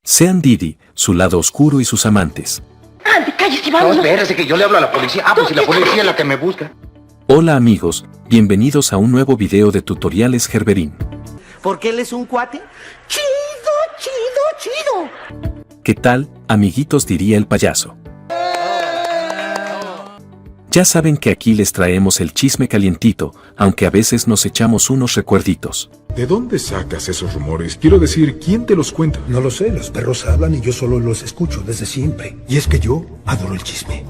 Sean Diddy, su lado oscuro y sus amantes. ¡Ande, cállese, vámonos! No, espérese que yo le hablo a la policía. Pues si la policía es la que me busca. Hola amigos, bienvenidos a un nuevo video de tutoriales Gerberín. ¿Porque él es un cuate? ¡Chido, chido, chido! ¿Qué tal, amiguitos? Diría el payaso. Ya saben que aquí les traemos el chisme calientito, aunque a veces nos echamos unos recuerditos. ¿De dónde sacas esos rumores? Quiero decir, ¿quién te los cuenta? No lo sé, los perros hablan y yo solo los escucho desde siempre. Y es que yo adoro el chisme.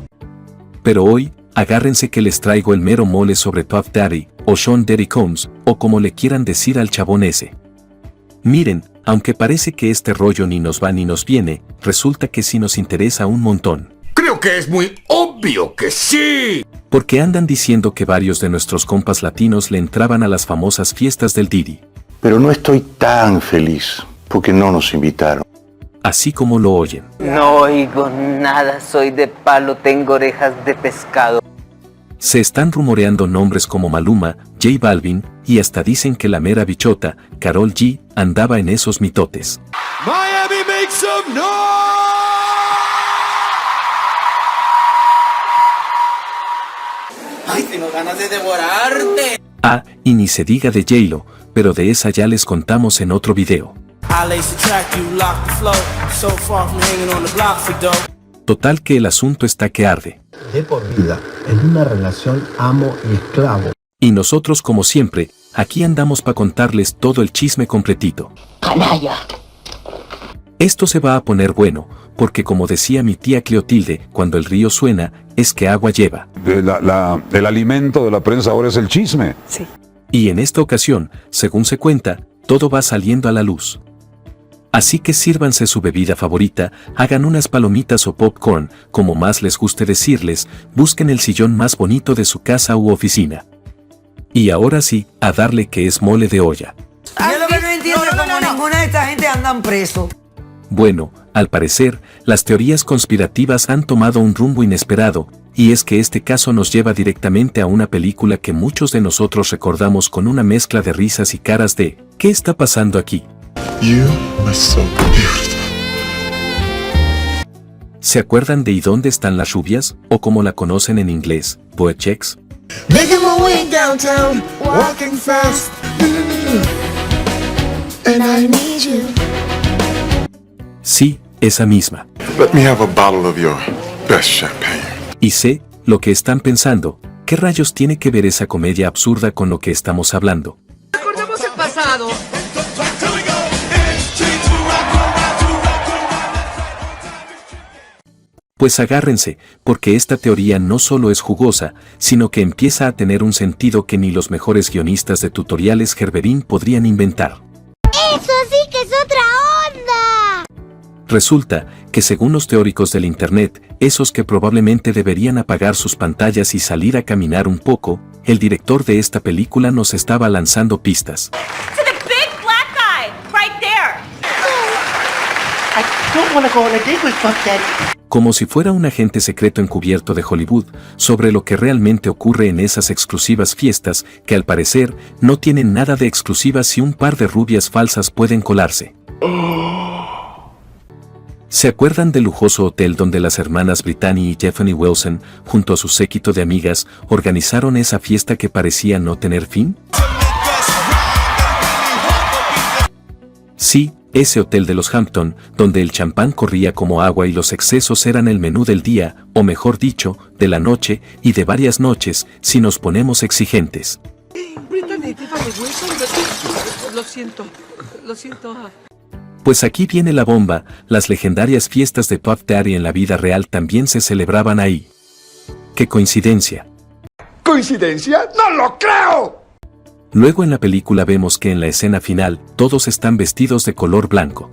Pero hoy, agárrense que les traigo el mero mole sobre Puff Daddy, o Sean Diddy Combs, o como le quieran decir al chabón ese. Miren, aunque parece que este rollo ni nos va ni nos viene, resulta que sí nos interesa un montón. Creo que es muy obvio que sí. Porque andan diciendo que varios de nuestros compas latinos le entraban a las famosas fiestas del Diddy. Pero no estoy tan feliz, porque no nos invitaron. Así como lo oyen. No oigo nada, soy de palo, tengo orejas de pescado. Se están rumoreando nombres como Maluma, J Balvin, y hasta dicen que la mera bichota, Karol G, andaba en esos mitotes. Miami make some noise. ¡Ay, tengo ganas de devorarte! Ah, y ni se diga de J-Lo, pero de esa ya les contamos en otro video. Total que el asunto está que arde. De por vida, en una relación amo y esclavo. Y nosotros como siempre, aquí andamos para contarles todo el chisme completito. ¡Canalla! Esto se va a poner bueno, porque como decía mi tía Cleotilde, cuando el río suena, es que agua lleva. El alimento de la prensa ahora es el chisme. Sí. Y en esta ocasión, según se cuenta, todo va saliendo a la luz. Así que sírvanse su bebida favorita, hagan unas palomitas o popcorn, como más les guste decirles, busquen el sillón más bonito de su casa u oficina. Y ahora sí, a darle que es mole de olla. Yo lo que no entiendo es cómo ninguna de esta gente andan preso. Bueno, al parecer, las teorías conspirativas han tomado un rumbo inesperado, y es que este caso nos lleva directamente a una película que muchos de nosotros recordamos con una mezcla de risas y caras de ¿qué está pasando aquí? You are so beautiful. ¿Se acuerdan de ¿Y dónde están las rubias? O como la conocen en inglés, Boy Checks? Making my way downtown, walking fast. And I need you. Sí, esa misma. Let me have a bottle of your best champagne. Y sé, lo que están pensando, ¿qué rayos tiene que ver esa comedia absurda con lo que estamos hablando? Recordemos el pasado. Pues agárrense, porque esta teoría no solo es jugosa, sino que empieza a tener un sentido que ni los mejores guionistas de tutoriales Gerberín podrían inventar. ¡Eso sí que es otra onda! Resulta que según los teóricos del internet, esos que probablemente deberían apagar sus pantallas y salir a caminar un poco, el director de esta película nos estaba lanzando pistas. Como si fuera un agente secreto encubierto de Hollywood, sobre lo que realmente ocurre en esas exclusivas fiestas, que al parecer no tienen nada de exclusivas y un par de rubias falsas pueden colarse. ¿Se acuerdan del lujoso hotel donde las hermanas Brittany y Tiffany Wilson, junto a su séquito de amigas, organizaron esa fiesta que parecía no tener fin? Sí, ese hotel de los Hampton, donde el champán corría como agua y los excesos eran el menú del día, o mejor dicho, de la noche y de varias noches, si nos ponemos exigentes. Brittany, Tiffany Wilson, lo siento. Pues aquí viene la bomba, las legendarias fiestas de Puff Daddy en la vida real también se celebraban ahí. ¡Qué coincidencia! ¿Coincidencia? ¡No lo creo! Luego en la película vemos que en la escena final, todos están vestidos de color blanco.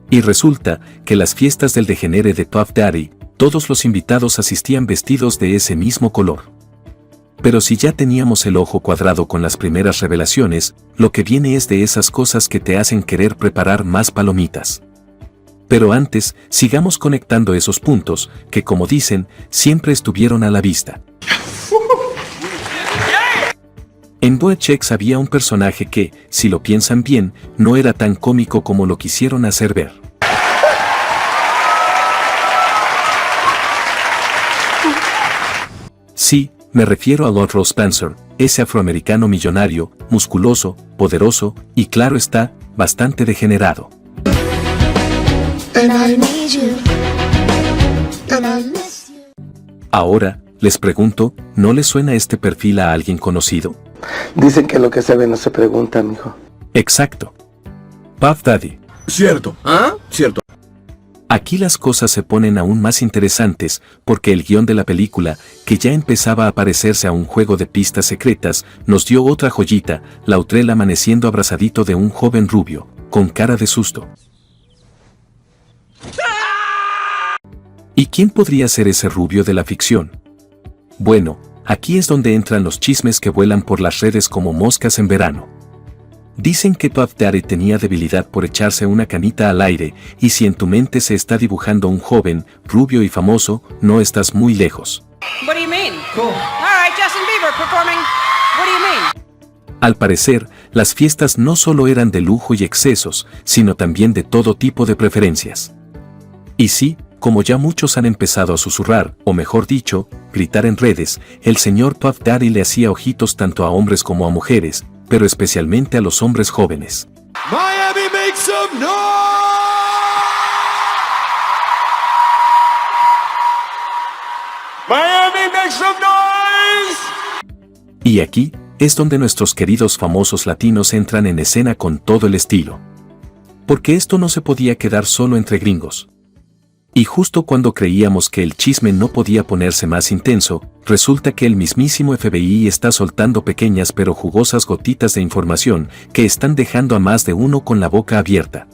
Y resulta que las fiestas del degenere de Puff Daddy, todos los invitados asistían vestidos de ese mismo color. Pero si ya teníamos el ojo cuadrado con las primeras revelaciones, lo que viene es de esas cosas que te hacen querer preparar más palomitas. Pero antes, sigamos conectando esos puntos, que como dicen, siempre estuvieron a la vista. En BoJack había un personaje que, si lo piensan bien, no era tan cómico como lo quisieron hacer ver. Sí, me refiero a Lord Ross Spencer, ese afroamericano millonario, musculoso, poderoso y claro está, bastante degenerado. Ahora, les pregunto, ¿no les suena este perfil a alguien conocido? Dicen que lo que se ve no se pregunta, mijo. Exacto. Puff Daddy. Cierto. ¿Ah? Cierto. Aquí las cosas se ponen aún más interesantes porque el guión de la película, que ya empezaba a parecerse a un juego de pistas secretas, nos dio otra joyita, Lautrell amaneciendo abrazadito de un joven rubio, con cara de susto. ¿Y quién podría ser ese rubio de la ficción? Bueno, aquí es donde entran los chismes que vuelan por las redes como moscas en verano. Dicen que Puff Daddy tenía debilidad por echarse una canita al aire, y si en tu mente se está dibujando un joven, rubio y famoso, no estás muy lejos. What do you mean? Cool. All right, Justin Bieber performing. What do you mean? Al parecer, las fiestas no solo eran de lujo y excesos, sino también de todo tipo de preferencias. Y sí, como ya muchos han empezado a susurrar, o mejor dicho, gritar en redes, el señor Puff Daddy le hacía ojitos tanto a hombres como a mujeres, pero especialmente a los hombres jóvenes. Miami makes some noise. Miami makes some noise. Y aquí es donde nuestros queridos famosos latinos entran en escena con todo el estilo. Porque esto no se podía quedar solo entre gringos. Y justo cuando creíamos que el chisme no podía ponerse más intenso, resulta que el mismísimo FBI está soltando pequeñas pero jugosas gotitas de información que están dejando a más de uno con la boca abierta.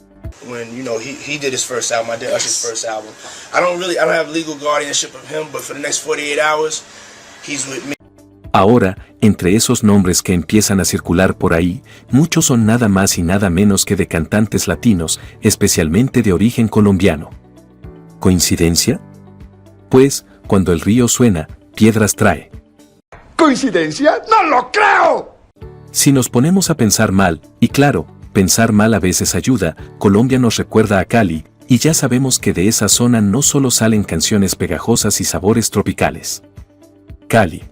When he did his first album, I did Usher's first album. I don't have legal guardianship of him, but for the next 48 hours, he's with me. Ahora, entre esos nombres que empiezan a circular por ahí, muchos son nada más y nada menos que de cantantes latinos, especialmente de origen colombiano. ¿Coincidencia? Pues, cuando el río suena, piedras trae. ¿Coincidencia? ¡No lo creo! Si nos ponemos a pensar mal, y claro, pensar mal a veces ayuda, Colombia nos recuerda a Cali, y ya sabemos que de esa zona no solo salen canciones pegajosas y sabores tropicales. Cali.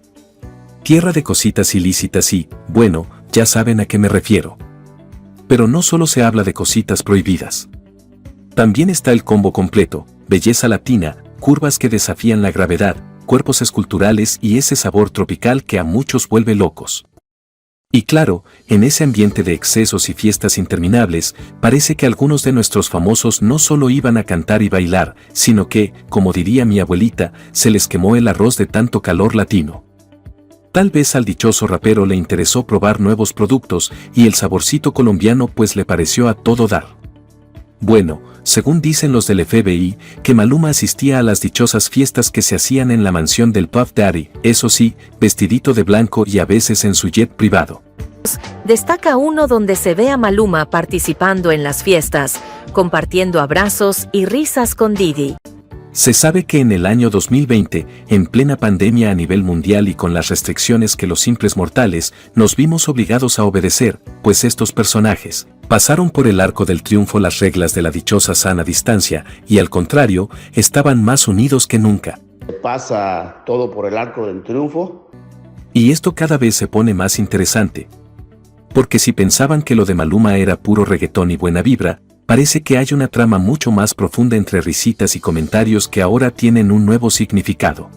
Tierra de cositas ilícitas y, bueno, ya saben a qué me refiero. Pero no solo se habla de cositas prohibidas. También está el combo completo, belleza latina, curvas que desafían la gravedad, cuerpos esculturales y ese sabor tropical que a muchos vuelve locos. Y claro, en ese ambiente de excesos y fiestas interminables, parece que algunos de nuestros famosos no solo iban a cantar y bailar, sino que, como diría mi abuelita, se les quemó el arroz de tanto calor latino. Tal vez al dichoso rapero le interesó probar nuevos productos y el saborcito colombiano pues le pareció a todo dar. Bueno, según dicen los del FBI, que Maluma asistía a las dichosas fiestas que se hacían en la mansión del Puff Daddy, eso sí, vestidito de blanco y a veces en su jet privado. Destaca uno donde se ve a Maluma participando en las fiestas, compartiendo abrazos y risas con Diddy. Se sabe que en el año 2020, en plena pandemia a nivel mundial y con las restricciones que los simples mortales nos vimos obligados a obedecer, pues estos personajes pasaron por el arco del triunfo las reglas de la dichosa sana distancia y al contrario, estaban más unidos que nunca. Pasa todo por el arco del triunfo. Y esto cada vez se pone más interesante. Porque si pensaban que lo de Maluma era puro reggaetón y buena vibra, parece que hay una trama mucho más profunda entre risitas y comentarios que ahora tienen un nuevo significado.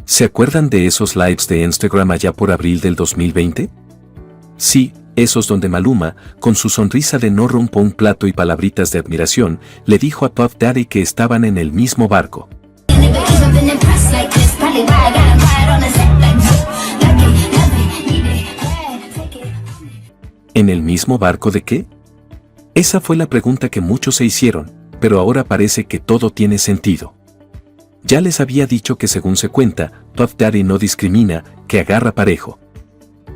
¿Se acuerdan de esos lives de Instagram allá por abril del 2020? Sí, esos donde Maluma, con su sonrisa de no rompo un plato y palabritas de admiración, le dijo a Puff Daddy que estaban en el mismo barco. ¿En el mismo barco de qué? Esa fue la pregunta que muchos se hicieron, pero ahora parece que todo tiene sentido. Ya les había dicho que según se cuenta, Puff Daddy no discrimina, que agarra parejo.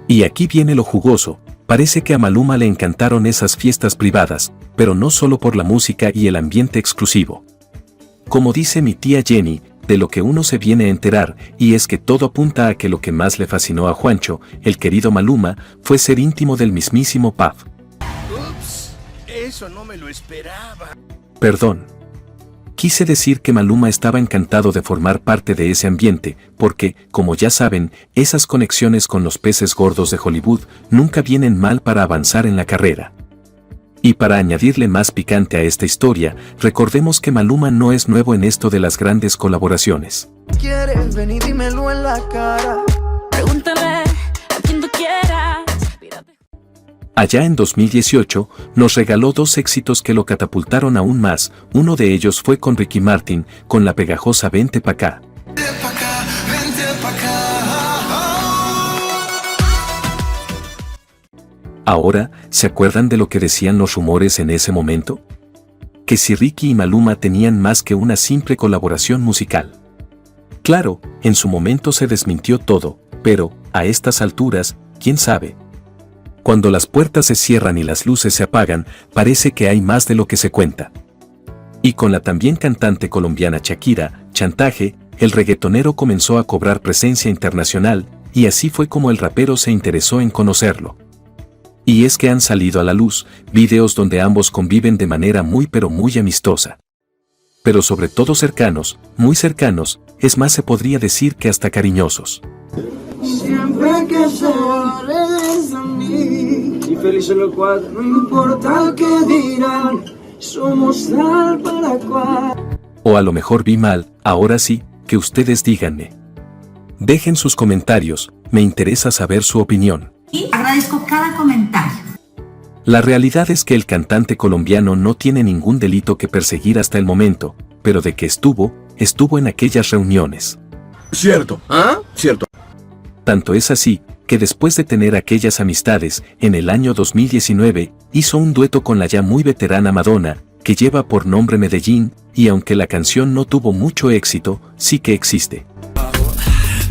Y aquí viene lo jugoso, Parece que a Maluma le encantaron esas fiestas privadas, pero no solo por la música y el ambiente exclusivo. Como dice mi tía Jenny, de lo que uno se viene a enterar, y es que todo apunta a que lo que más le fascinó a Juancho, el querido Maluma, fue ser íntimo del mismísimo Puff. Ups, eso no me lo esperaba. Perdón. Quise decir que Maluma estaba encantado de formar parte de ese ambiente, porque, como ya saben, esas conexiones con los peces gordos de Hollywood nunca vienen mal para avanzar en la carrera. Y para añadirle más picante a esta historia, recordemos que Maluma no es nuevo en esto de las grandes colaboraciones. ¿Quieres venir? Dímelo en la cara. Pregúntale a quien tú quieras. Allá en 2018, nos regaló 2 éxitos que lo catapultaron aún más. Uno de ellos fue con Ricky Martin, con la pegajosa Vente pa' acá. Ahora, ¿se acuerdan de lo que decían los rumores en ese momento? Que si Ricky y Maluma tenían más que una simple colaboración musical. Claro, en su momento se desmintió todo, pero, a estas alturas, ¿quién sabe? Cuando las puertas se cierran y las luces se apagan, parece que hay más de lo que se cuenta. Y con la también cantante colombiana Shakira, Chantaje, el reggaetonero comenzó a cobrar presencia internacional, y así fue como el rapero se interesó en conocerlo. Y es que han salido a la luz videos donde ambos conviven de manera muy pero muy amistosa. Pero sobre todo cercanos, muy cercanos, es más se podría decir que hasta cariñosos. Siempre que se regresa a mí y felices los cuatro, no importa lo que dirán, somos tal para cual. O a lo mejor vi mal, ahora sí, que ustedes díganme. Dejen sus comentarios, me interesa saber su opinión. Y agradezco cada comentario. La realidad es que el cantante colombiano no tiene ningún delito que perseguir hasta el momento, pero de que estuvo en aquellas reuniones. Cierto. ¿Ah? Cierto. Tanto es así, que después de tener aquellas amistades, en el año 2019, hizo un dueto con la ya muy veterana Madonna, que lleva por nombre Medellín, y aunque la canción no tuvo mucho éxito, sí que existe.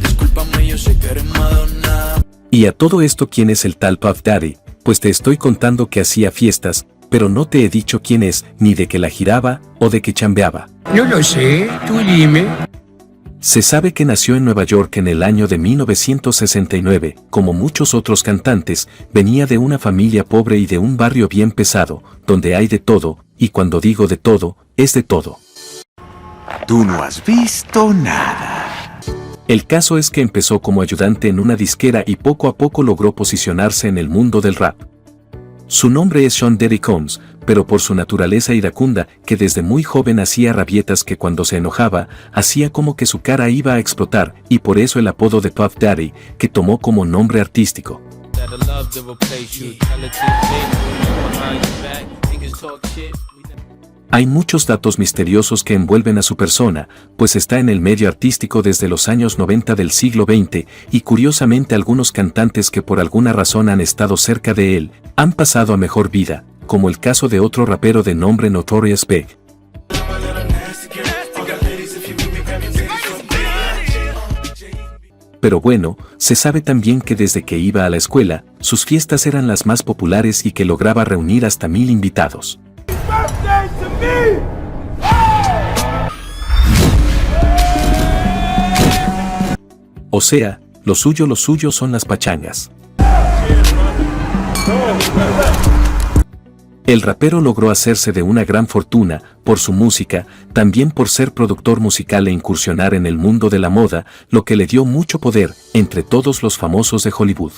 Discúlpame, yo sé que eres Madonna. Y a todo esto, ¿quién es el tal Puff Daddy? Pues te estoy contando que hacía fiestas, pero no te he dicho quién es, ni de que la giraba, o de que chambeaba. No lo sé, tú dime. Se sabe que nació en Nueva York en el año de 1969, como muchos otros cantantes, venía de una familia pobre y de un barrio bien pesado, donde hay de todo, y cuando digo de todo, es de todo. Tú no has visto nada. El caso es que empezó como ayudante en una disquera y poco a poco logró posicionarse en el mundo del rap. Su nombre es Sean Diddy Combs, pero por su naturaleza iracunda, que desde muy joven hacía rabietas que cuando se enojaba, hacía como que su cara iba a explotar, y por eso el apodo de Puff Daddy, que tomó como nombre artístico. Hay muchos datos misteriosos que envuelven a su persona, pues está en el medio artístico desde los años 90 del siglo XX, y curiosamente algunos cantantes que por alguna razón han estado cerca de él, han pasado a mejor vida, como el caso de otro rapero de nombre Notorious Big. Pero bueno, se sabe también que desde que iba a la escuela, sus fiestas eran las más populares y que lograba reunir hasta 1000 invitados. O sea, lo suyo son las pachangas. El rapero logró hacerse de una gran fortuna por su música, también por ser productor musical e incursionar en el mundo de la moda, lo que le dio mucho poder entre todos los famosos de Hollywood.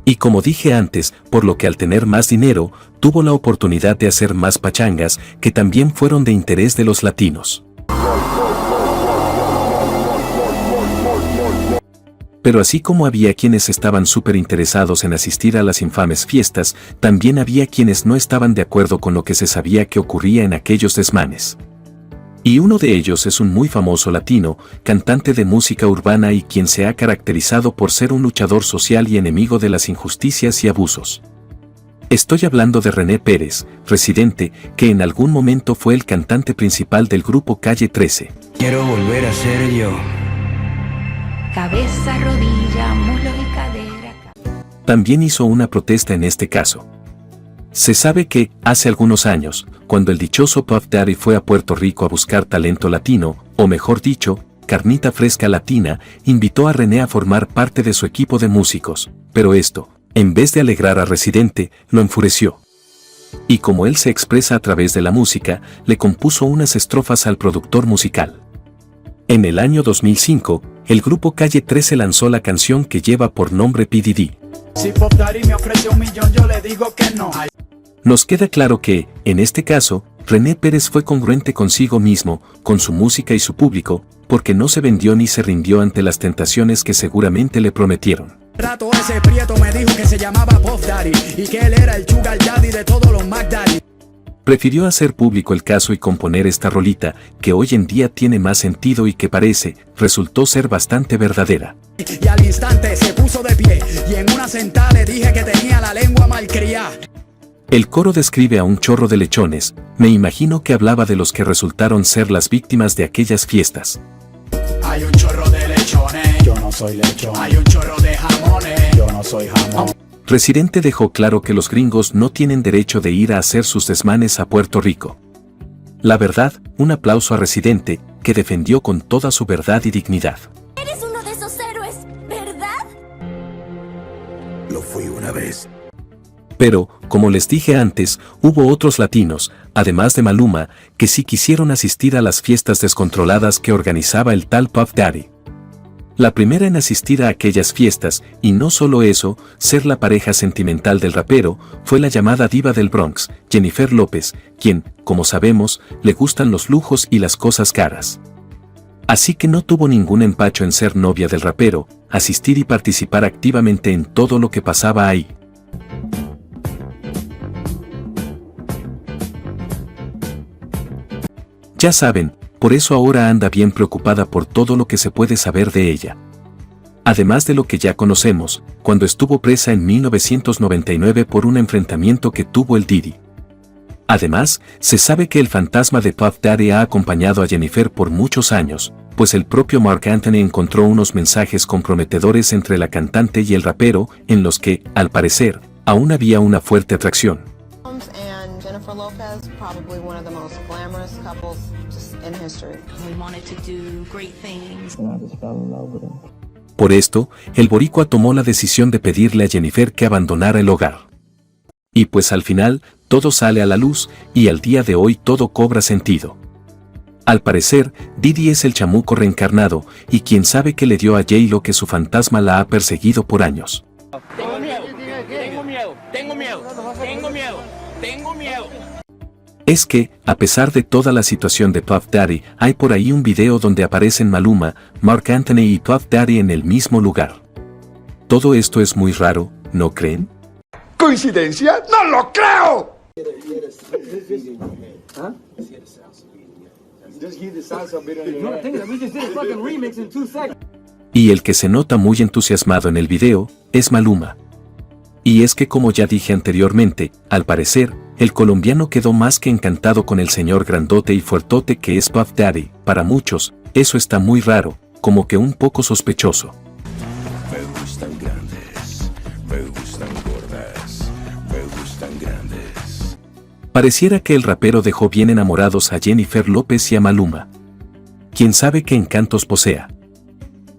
Y como dije antes, por lo que al tener más dinero, tuvo la oportunidad de hacer más pachangas que también fueron de interés de los latinos. Pero así como había quienes estaban súper interesados en asistir a las infames fiestas, también había quienes no estaban de acuerdo con lo que se sabía que ocurría en aquellos desmanes. Y uno de ellos es un muy famoso latino, cantante de música urbana y quien se ha caracterizado por ser un luchador social y enemigo de las injusticias y abusos. Estoy hablando de René Pérez, Residente, que en algún momento fue el cantante principal del grupo Calle 13. Quiero volver a ser yo. cabeza, rodilla, muslo y cadera. También hizo una protesta en este caso. Se sabe que, hace algunos años, cuando el dichoso Puff Daddy fue a Puerto Rico a buscar talento latino, o mejor dicho, carnita fresca latina, invitó a René a formar parte de su equipo de músicos, pero esto, en vez de alegrar a Residente, lo enfureció. Y como él se expresa a través de la música, le compuso unas estrofas al productor musical. En el año 2005, el grupo Calle 13 lanzó la canción que lleva por nombre P. Diddy. Si Puff Daddy me ofrece $1 millón, yo le digo que no. Nos queda claro que, en este caso, René Pérez fue congruente consigo mismo, con su música y su público, porque no se vendió ni se rindió ante las tentaciones que seguramente le prometieron. Rato ese prieto me dijo que se llamaba Puff Daddy y que él era el sugar daddy de todos los Mac Daddy. Prefirió hacer público el caso y componer esta rolita, que hoy en día tiene más sentido y que resultó ser bastante verdadera. Y al instante se puso de pie y en una sentada le dije que tenía la lengua malcriada. El coro describe a un chorro de lechones, me imagino que hablaba de los que resultaron ser las víctimas de aquellas fiestas. Hay un chorro de lechones, yo no soy lechón. Hay un chorro de jamones, yo no soy jamón. Residente dejó claro que los gringos no tienen derecho de ir a hacer sus desmanes a Puerto Rico. La verdad, un aplauso a Residente, que defendió con toda su verdad y dignidad. Eres uno de esos héroes, ¿verdad? Lo fui una vez. Pero, como les dije antes, hubo otros latinos, además de Maluma, que sí quisieron asistir a las fiestas descontroladas que organizaba el tal Puff Daddy. La primera en asistir a aquellas fiestas, y no solo eso, ser la pareja sentimental del rapero, fue la llamada diva del Bronx, Jennifer López, quien, como sabemos, le gustan los lujos y las cosas caras. Así que no tuvo ningún empacho en ser novia del rapero, asistir y participar activamente en todo lo que pasaba ahí. Ya saben, por eso ahora anda bien preocupada por todo lo que se puede saber de ella. Además de lo que ya conocemos, cuando estuvo presa en 1999 por un enfrentamiento que tuvo el Diddy. Además, se sabe que el fantasma de Puff Daddy ha acompañado a Jennifer por muchos años, pues el propio Marc Anthony encontró unos mensajes comprometedores entre la cantante y el rapero, en los que, al parecer, aún había una fuerte atracción. Jennifer Lopez, probably one of the most glamorous couples just in history. We wanted to do great things. And I just fell in love with him. Por esto, el boricua tomó la decisión de pedirle a Jennifer que abandonara el hogar. Y pues al final, todo sale a la luz, y al día de hoy todo cobra sentido. Al parecer, Diddy es el chamuco reencarnado, y quien sabe que le dio a J-Lo que su fantasma la ha perseguido por años. Tengo miedo, tengo miedo, tengo miedo, tengo miedo. Tengo miedo. Es que, a pesar de toda la situación de Puff Daddy, hay por ahí un video donde aparecen Maluma, Marc Anthony y Puff Daddy en el mismo lugar. Todo esto es muy raro, ¿no creen? ¿Coincidencia? ¡No lo creo! Y el que se nota muy entusiasmado en el video, es Maluma. Y es que como ya dije anteriormente, al parecer, el colombiano quedó más que encantado con el señor grandote y fuertote que es Puff Daddy. Para muchos, eso está muy raro, como que un poco sospechoso. Me gustan grandes, me gustan gordas, me gustan grandes. Pareciera que el rapero dejó bien enamorados a Jennifer López y a Maluma. Quién sabe qué encantos posea.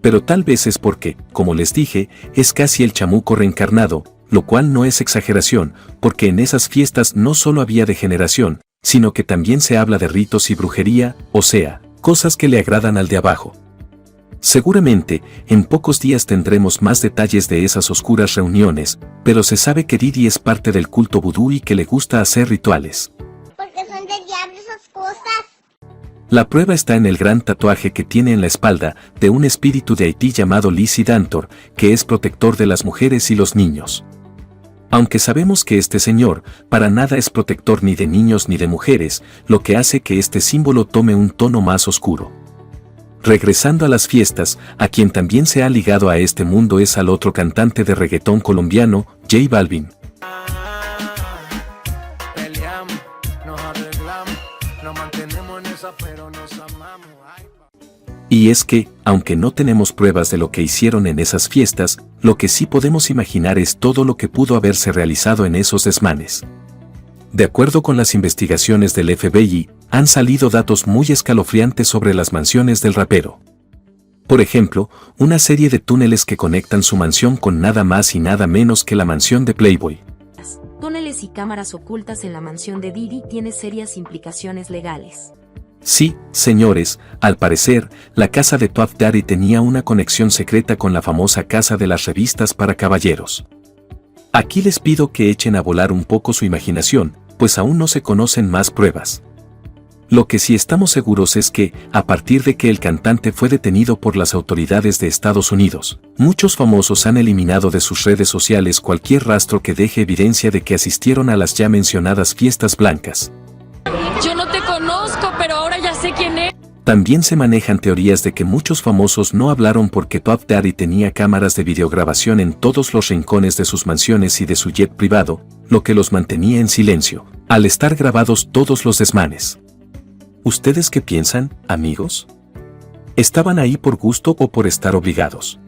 Pero tal vez es porque, como les dije, es casi el chamuco reencarnado, lo cual no es exageración, porque en esas fiestas no solo había degeneración, sino que también se habla de ritos y brujería, o sea, cosas que le agradan al de abajo. Seguramente, en pocos días tendremos más detalles de esas oscuras reuniones, pero se sabe que Diddy es parte del culto vudú y que le gusta hacer rituales. Porque son del diablo esas cosas. La prueba está en el gran tatuaje que tiene en la espalda de un espíritu de Haití llamado Lizzie Dantor, que es protector de las mujeres y los niños. Aunque sabemos que este señor para nada es protector ni de niños ni de mujeres, lo que hace que este símbolo tome un tono más oscuro. Regresando a las fiestas, a quien también se ha ligado a este mundo es al otro cantante de reggaetón colombiano, J Balvin. Y es que, aunque no tenemos pruebas de lo que hicieron en esas fiestas, lo que sí podemos imaginar es todo lo que pudo haberse realizado en esos desmanes. De acuerdo con las investigaciones del FBI, han salido datos muy escalofriantes sobre las mansiones del rapero. Por ejemplo, una serie de túneles que conectan su mansión con nada más y nada menos que la mansión de Playboy. Túneles y cámaras ocultas en la mansión de Diddy tiene serias implicaciones legales. Sí, señores, al parecer, la casa de Puff Daddy tenía una conexión secreta con la famosa casa de las revistas para caballeros. Aquí les pido que echen a volar un poco su imaginación, pues aún no se conocen más pruebas. Lo que sí estamos seguros es que, a partir de que el cantante fue detenido por las autoridades de Estados Unidos, muchos famosos han eliminado de sus redes sociales cualquier rastro que deje evidencia de que asistieron a las ya mencionadas fiestas blancas. Yo no te conozco, pero ahora ya sé quién es. También se manejan teorías de que muchos famosos no hablaron porque Puff Daddy tenía cámaras de videograbación en todos los rincones de sus mansiones y de su jet privado, lo que los mantenía en silencio, al estar grabados todos los desmanes. ¿Ustedes qué piensan, amigos? ¿Estaban ahí por gusto o por estar obligados?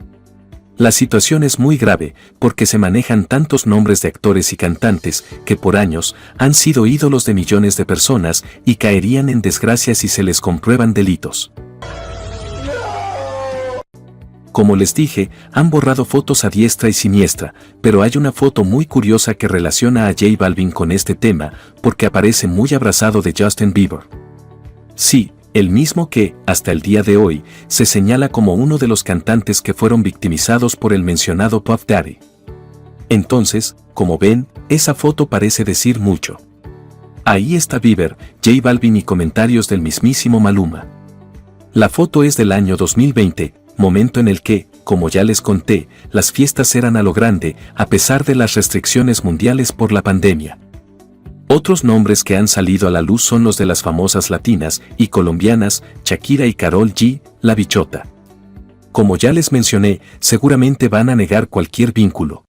La situación es muy grave porque se manejan tantos nombres de actores y cantantes que por años han sido ídolos de millones de personas y caerían en desgracia si se les comprueban delitos. Como les dije, han borrado fotos a diestra y siniestra, pero hay una foto muy curiosa que relaciona a J Balvin con este tema porque aparece muy abrazado de Justin Bieber. Sí, el mismo que, hasta el día de hoy, se señala como uno de los cantantes que fueron victimizados por el mencionado Puff Daddy. Entonces, como ven, esa foto parece decir mucho. Ahí está Bieber, J Balvin y comentarios del mismísimo Maluma. La foto es del año 2020, momento en el que, como ya les conté, las fiestas eran a lo grande, a pesar de las restricciones mundiales por la pandemia. Otros nombres que han salido a la luz son los de las famosas latinas y colombianas, Shakira y Karol G, La Bichota. Como ya les mencioné, seguramente van a negar cualquier vínculo.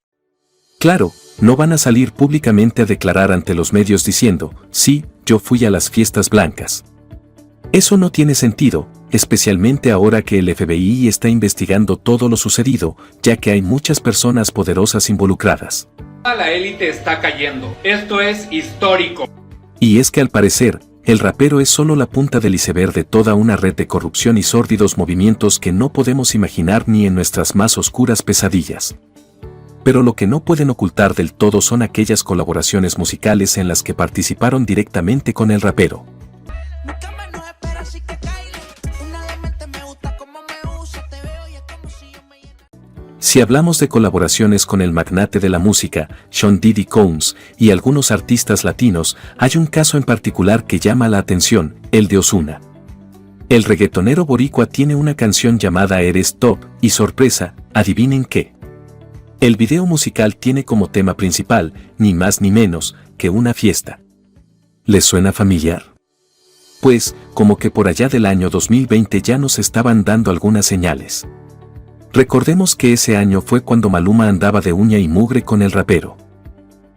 Claro, no van a salir públicamente a declarar ante los medios diciendo, sí, yo fui a las fiestas blancas. Eso no tiene sentido, especialmente ahora que el FBI está investigando todo lo sucedido, ya que hay muchas personas poderosas involucradas. La élite está cayendo. Esto es histórico. Y es que al parecer, el rapero es solo la punta del iceberg de toda una red de corrupción y sórdidos movimientos que no podemos imaginar ni en nuestras más oscuras pesadillas. Pero lo que no pueden ocultar del todo son aquellas colaboraciones musicales en las que participaron directamente con el rapero. Si hablamos de colaboraciones con el magnate de la música, Sean Diddy Combs, y algunos artistas latinos, hay un caso en particular que llama la atención, el de Ozuna. El reggaetonero boricua tiene una canción llamada Eres Top, y sorpresa, adivinen qué. El video musical tiene como tema principal, ni más ni menos, que una fiesta. ¿Les suena familiar? Pues, como que por allá del año 2020 ya nos estaban dando algunas señales. Recordemos que ese año fue cuando Maluma andaba de uña y mugre con el rapero.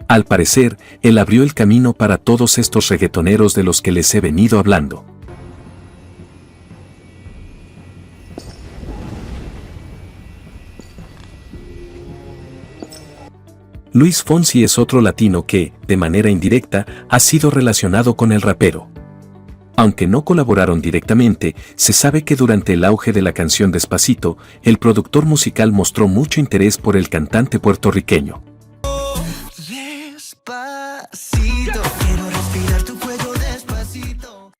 Al parecer, él abrió el camino para todos estos reggaetoneros de los que les he venido hablando. Luis Fonsi es otro latino que, de manera indirecta, ha sido relacionado con el rapero. Aunque no colaboraron directamente, se sabe que durante el auge de la canción Despacito, el productor musical mostró mucho interés por el cantante puertorriqueño. Despacito, quiero respirar tu cuello despacito.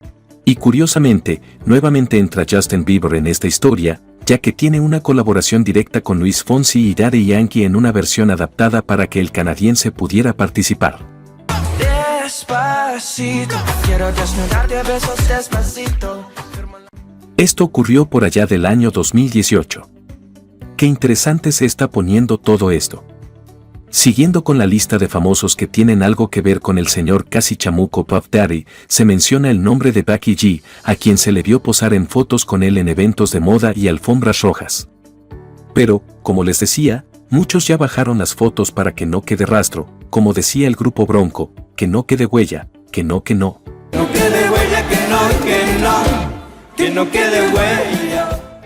Y curiosamente, nuevamente entra Justin Bieber en esta historia, ya que tiene una colaboración directa con Luis Fonsi y Daddy Yankee en una versión adaptada para que el canadiense pudiera participar. Despacito, quiero desnudarte a besos despacito. Esto ocurrió por allá del año 2018. Qué interesante se está poniendo todo esto. Siguiendo con la lista de famosos que tienen algo que ver con el señor casi chamuco Puff Daddy, se menciona el nombre de Becky G, a quien se le vio posar en fotos con él en eventos de moda y alfombras rojas. Pero, como les decía, muchos ya bajaron las fotos para que no quede rastro, como decía el grupo Bronco, que no quede huella, que no. Que no quede huella, que no quede huella.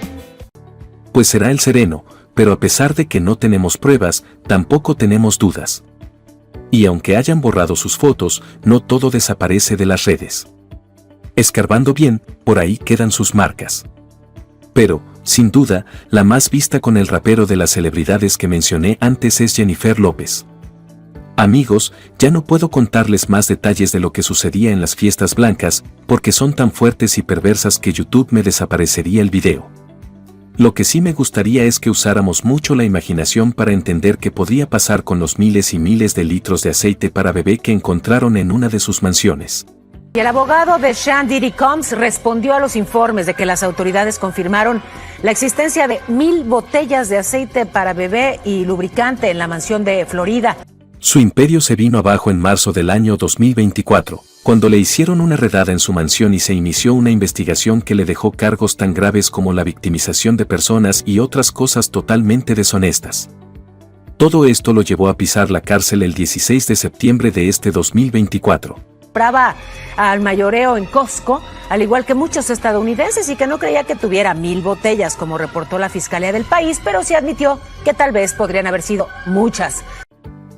pues será el Sereno, pero a pesar de que no tenemos pruebas, tampoco tenemos dudas. Y aunque hayan borrado sus fotos, no todo desaparece de las redes. Escarbando bien, por ahí quedan sus marcas. Pero, sin duda, la más vista con el rapero de las celebridades que mencioné antes es Jennifer López. Amigos, ya no puedo contarles más detalles de lo que sucedía en las fiestas blancas, porque son tan fuertes y perversas que YouTube me desaparecería el video. Lo que sí me gustaría es que usáramos mucho la imaginación para entender qué podría pasar con los miles y miles de litros de aceite para bebé que encontraron en una de sus mansiones. Y el abogado de Sean Diddy Combs respondió a los informes de que las autoridades confirmaron la existencia de 1,000 botellas de aceite para bebé y lubricante en la mansión de Florida. Su imperio se vino abajo en marzo del año 2024, cuando le hicieron una redada en su mansión y se inició una investigación que le dejó cargos tan graves como la victimización de personas y otras cosas totalmente deshonestas. Todo esto lo llevó a pisar la cárcel el 16 de septiembre de este 2024. Compraba al mayoreo en Costco, al igual que muchos estadounidenses, y que no creía que tuviera 1,000 botellas, como reportó la Fiscalía del país, pero sí admitió que tal vez podrían haber sido muchas.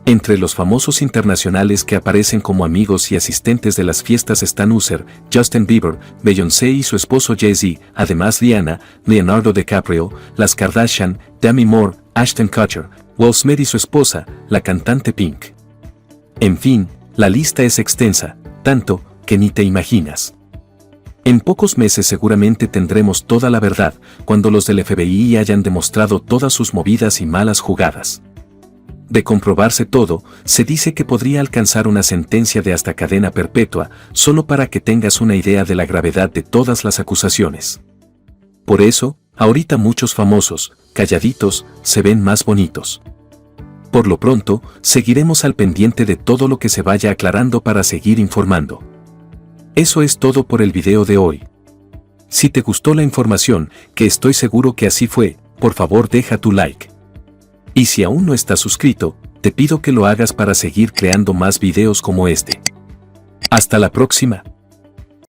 Entre los famosos internacionales que aparecen como amigos y asistentes de las fiestas están Usher, Justin Bieber, Beyoncé y su esposo Jay-Z, además Rihanna, Leonardo DiCaprio, las Kardashian, Demi Moore, Ashton Kutcher, Will Smith y su esposa, la cantante Pink. En fin, la lista es extensa, tanto que ni te imaginas. En pocos meses seguramente tendremos toda la verdad, cuando los del FBI hayan demostrado todas sus movidas y malas jugadas. De comprobarse todo, se dice que podría alcanzar una sentencia de hasta cadena perpetua, solo para que tengas una idea de la gravedad de todas las acusaciones. Por eso, ahorita muchos famosos, calladitos, se ven más bonitos. Por lo pronto, seguiremos al pendiente de todo lo que se vaya aclarando para seguir informando. Eso es todo por el video de hoy. Si te gustó la información, que estoy seguro que así fue, por favor deja tu like. Y si aún no estás suscrito, te pido que lo hagas para seguir creando más videos como este. Hasta la próxima.